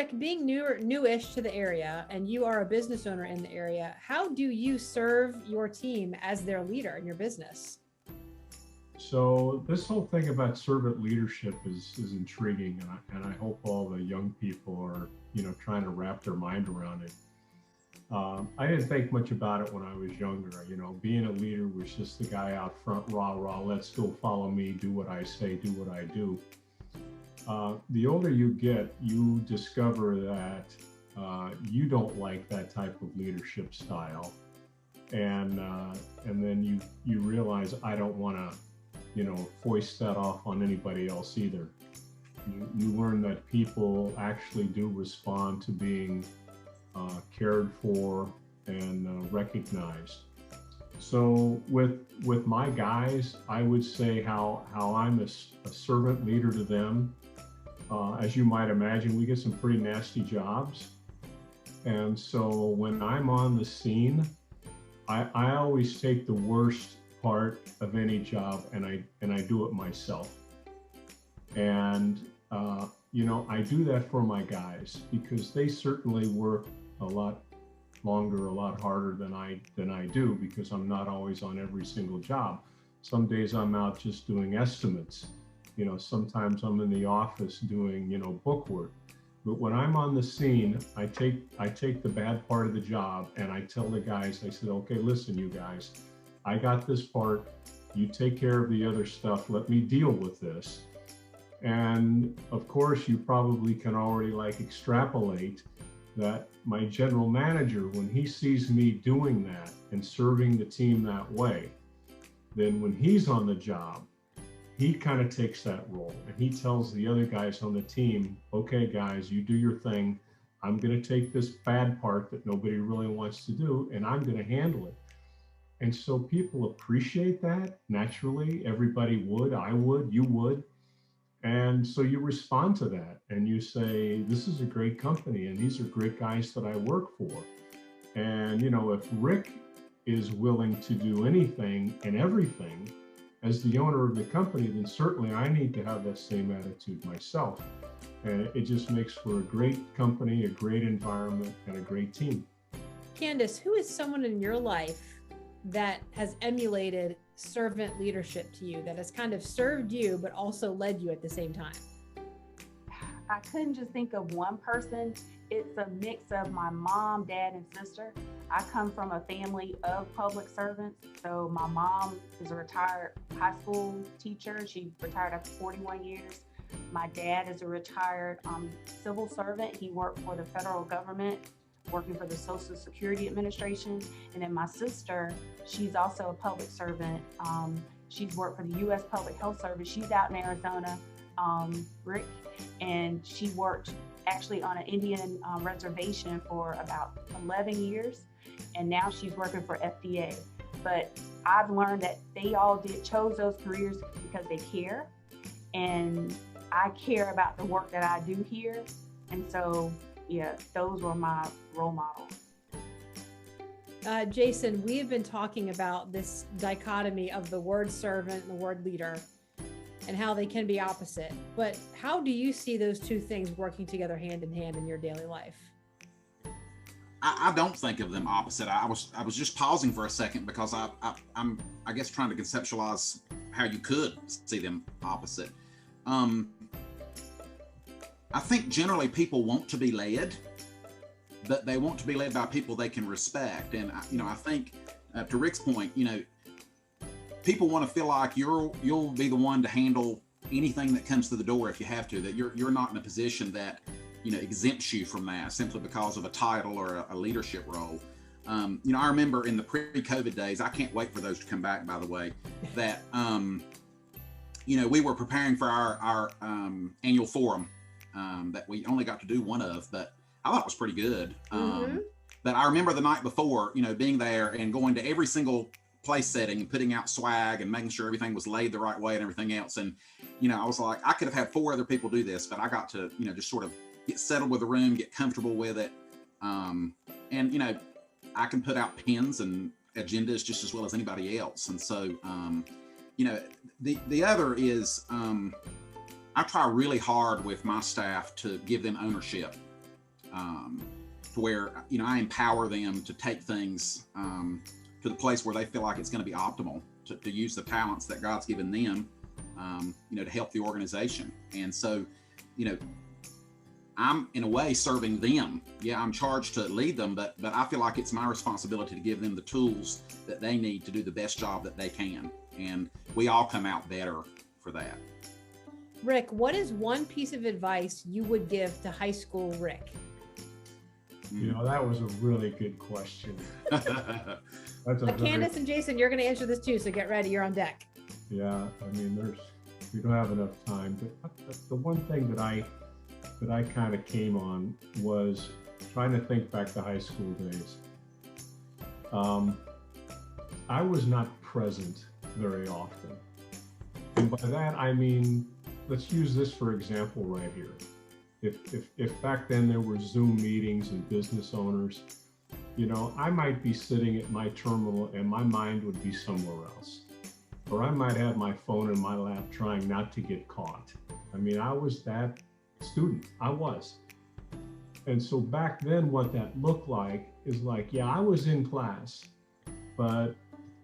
Rick, being newish to the area, and you are a business owner in the area, how do you serve your team as their leader in your business? So this whole thing about servant leadership is intriguing, and I hope all the young people are, trying to wrap their mind around it. I didn't think much about it when I was younger. Being a leader was just the guy out front, rah rah, let's go, follow me, do what I say, do what I do. The older you get, you discover that you don't like that type of leadership style, and then you realize I don't want to foist that off on anybody else either. You learn that people actually do respond to being cared for and recognized. So with my guys, I would say how I'm a servant leader to them. As you might imagine, we get some pretty nasty jobs, and so when I'm on the scene, I always take the worst part of any job and I do it myself. And I do that for my guys because they certainly work a lot longer, a lot harder than I do, because I'm not always on every single job. Some days I'm out just doing estimates. Sometimes I'm in the office doing, book work. But when I'm on the scene, I take the bad part of the job and I tell the guys, I said, okay, listen, you guys, I got this part, you take care of the other stuff, let me deal with this. And of course, you probably can already extrapolate that my general manager, when he sees me doing that and serving the team that way, then when he's on the job, he kind of takes that role and he tells the other guys on the team, okay, guys, you do your thing. I'm going to take this bad part that nobody really wants to do, and I'm going to handle it. And so people appreciate that naturally. Everybody would, I would, you would. And so you respond to that and you say, this is a great company and these are great guys that I work for. And, if Rick is willing to do anything and everything as the owner of the company, then certainly I need to have that same attitude myself. And it just makes for a great company, a great environment, and a great team. Candace, who is someone in your life that has emulated servant leadership to you, that has kind of served you, but also led you at the same time? I couldn't just think of one person. It's a mix of my mom, dad, and sister. I come from a family of public servants. So my mom is a retired high school teacher. She retired after 41 years. My dad is a retired civil servant. He worked for the federal government, working for the Social Security Administration. And then my sister, she's also a public servant. She's worked for the U.S. Public Health Service. She's out in Arizona, Rick, and she worked actually on an Indian reservation for about 11 years. And now she's working for FDA. But I've learned that they all chose those careers because they care. And I care about the work that I do here. And so, yeah, those were my role models. Jason, we have been talking about this dichotomy of the word servant and the word leader and how they can be opposite. But how do you see those two things working together hand in hand in your daily life? I don't think of them opposite. I was just pausing for a second because I'm trying to conceptualize how you could see them opposite. I think generally people want to be led, but they want to be led by people they can respect. And I think to Rick's point, people want to feel like you'll be the one to handle anything that comes to the door if you have to. That you're not in a position that exempts you from that simply because of a title or a leadership role. I remember in the pre-COVID days, I can't wait for those to come back, by the way, that, we were preparing for our annual forum that we only got to do one of, but I thought it was pretty good. But I remember the night before, being there and going to every single place setting and putting out swag and making sure everything was laid the right way and everything else. And, I was like, I could have had 4 other people do this, but I got to, just sort of get settled with the room, get comfortable with it. And, I can put out pins and agendas just as well as anybody else. And so, the other is, I try really hard with my staff to give them ownership to where, you know, I empower them to take things to the place where they feel like it's going to be optimal to use the talents that God's given them, you know, to help the organization. And so, you know, I'm in a way serving them. Yeah, I'm charged to lead them, but I feel like it's my responsibility to give them the tools that they need to do the best job that they can. And we all come out better for that. Rick, what is one piece of advice you would give to high school Rick? You know, that was a really good question. But Candace and Jason, you're going to answer this too, so get ready. You're on deck. Yeah, I mean, we don't have enough time, but the one thing that I kind of came on was trying to think back to high school days. I was not present very often. And by that, I mean, let's use this for example right here. If back then there were Zoom meetings and business owners, you know, I might be sitting at my terminal and my mind would be somewhere else. Or I might have my phone in my lap trying not to get caught. I mean, I was that student, I was. And so back then what that looked like is like, yeah, I was in class, but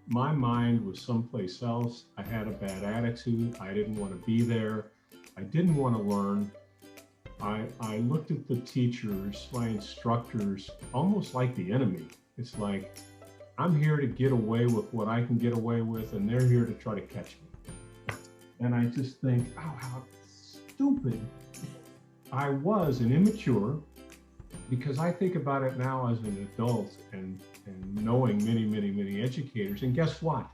my mind was someplace else. I had a bad attitude. I didn't want to be there. I didn't want to learn. I looked at the teachers, my instructors, almost like the enemy. It's like, I'm here to get away with what I can get away with, and they're here to try to catch me. And I just think, oh, how stupid I was and immature, because I think about it now as an adult and knowing many, many, many educators. And guess what?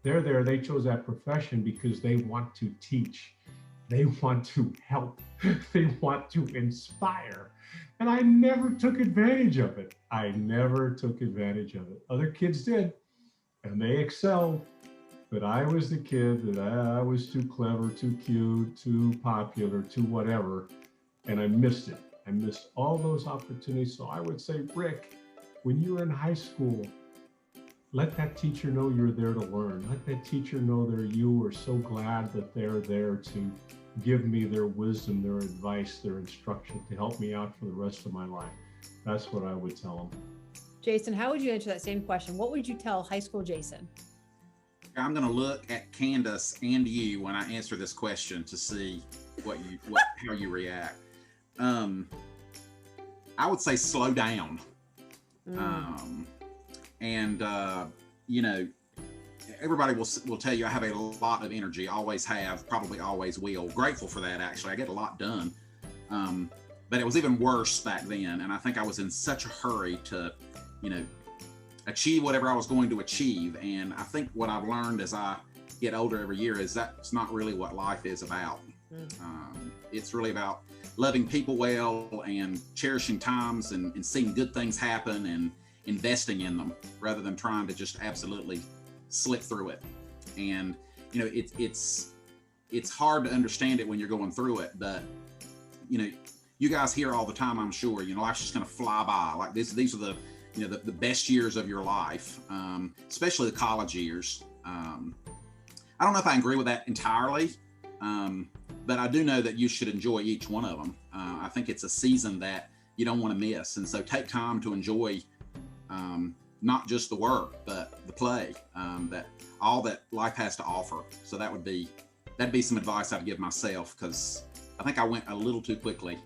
They're there, they chose that profession because they want to teach. They want to help. They want to inspire. And I never took advantage of it. I never took advantage of it. Other kids did, and they excelled. But I was the kid that I was too clever, too cute, too popular, too whatever. And I missed it. I missed all those opportunities. So I would say, Rick, when you're in high school, let that teacher know you're there to learn. Let that teacher know you are so glad that they're there to give me their wisdom, their advice, their instruction to help me out for the rest of my life. That's what I would tell them. Jason, how would you answer that same question? What would you tell high school Jason? I'm going to look at Candace and you when I answer this question to see how you react. I would say slow down. You know, everybody will tell you I have a lot of energy, always have, probably always will. Grateful for that, actually. I get a lot done. But it was even worse back then. And I think I was in such a hurry to, you know, achieve whatever I was going to achieve. And I think what I've learned as I get older every year is that's not really what life is about. It's really about loving people well and cherishing times and seeing good things happen and investing in them rather than trying to just absolutely slip through it. And, you know, it's hard to understand it when you're going through it, but, you know, you guys hear all the time, I'm sure, you know, life's just going to fly by. Like these are the, you know, the best years of your life, especially the college years. I don't know if I agree with that entirely, but I do know that you should enjoy each one of them. I think it's a season that you don't want to miss. And so take time to enjoy not just the work, but the play, that all that life has to offer. So that'd be some advice I'd give myself, because I think I went a little too quickly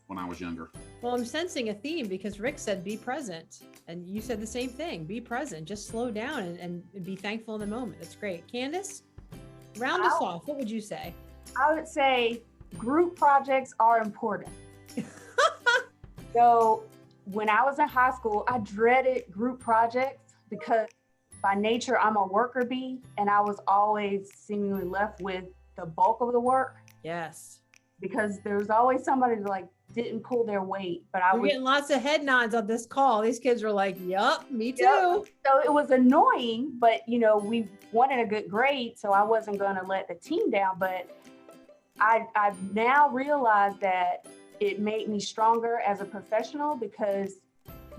when I was younger. Well, I'm sensing a theme because Rick said be present, and you said the same thing. Be present, just slow down and be thankful in the moment. That's great. Candace, round us off. What would you say? I would say group projects are important. So when I was in high school, I dreaded group projects because by nature, I'm a worker bee, and I was always seemingly left with the bulk of the work. Yes. Because there was always somebody that like didn't pull their weight, but We're getting lots of head nods on this call. These kids were like, yup, me too. Yep. So it was annoying, but you know, we wanted a good grade, so I wasn't going to let the team down. But I've now realized that it made me stronger as a professional, because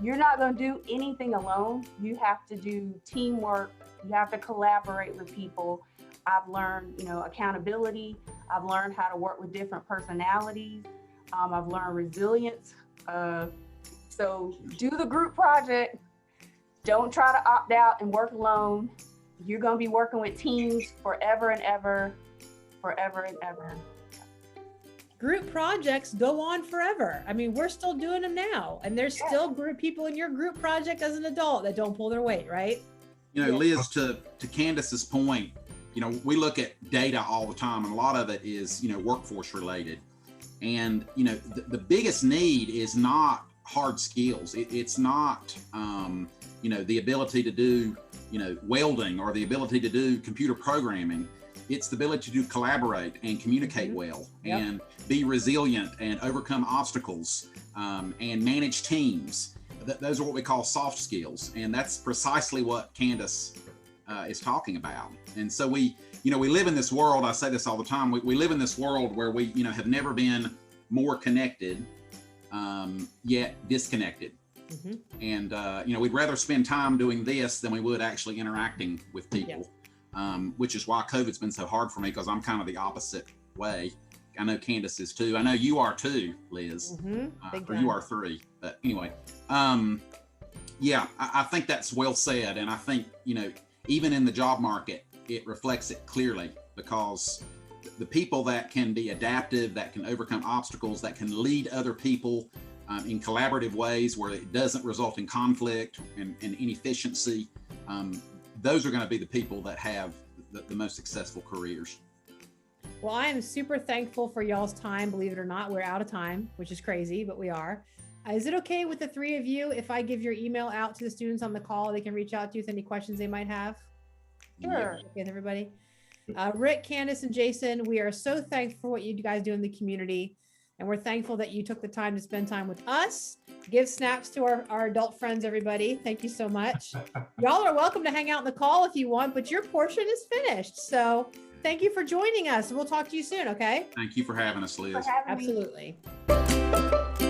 you're not going to do anything alone. You have to do teamwork. You have to collaborate with people. I've learned, you know, accountability. I've learned how to work with different personalities. I've learned resilience So do the group project. Don't try to opt out and work alone. You're going to be working with teams forever and ever, forever and ever. Group projects go on forever. I mean, we're still doing them now, and there's still group people in your group project as an adult that don't pull their weight, right? You know, Liz, to Candace's point, you know, we look at data all the time, and a lot of it is, you know, workforce related. And, you know, the biggest need is not hard skills. It's not, you know, the ability to do, you know, welding or the ability to do computer programming. It's the ability to collaborate and communicate well and be resilient and overcome obstacles and manage teams. Those are what we call soft skills. And that's precisely what Candace is talking about. And so we live in this world, I say this all the time, we live in this world where we, you know, have never been more connected, yet disconnected. And, you know, we'd rather spend time doing this than we would actually interacting with people. Which is why COVID's been so hard for me, because I'm kind of the opposite way. I know Candace is too. I know you are too, Liz. Or you are three. But anyway, yeah, I think that's well said. And I think, you know, even in the job market, it reflects it clearly, because the people that can be adaptive, that can overcome obstacles, that can lead other people in collaborative ways where it doesn't result in conflict and inefficiency, those are going to be the people that have the most successful careers. Well, I am super thankful for y'all's time. Believe it or not, we're out of time, which is crazy, but we are. Is it okay with the three of you if I give your email out to the students on the call? They can reach out to you with any questions they might have. Sure. Okay, with everybody. Rick, Candace, and Jason, we are so thankful for what you guys do in the community. And we're thankful that you took the time to spend time with us. Give snaps to our adult friends, everybody. Thank you so much. Y'all are welcome to hang out in the call if you want, but your portion is finished. So thank you for joining us. We'll talk to you soon, okay? Thank you for having us, Liz. For having me. Absolutely.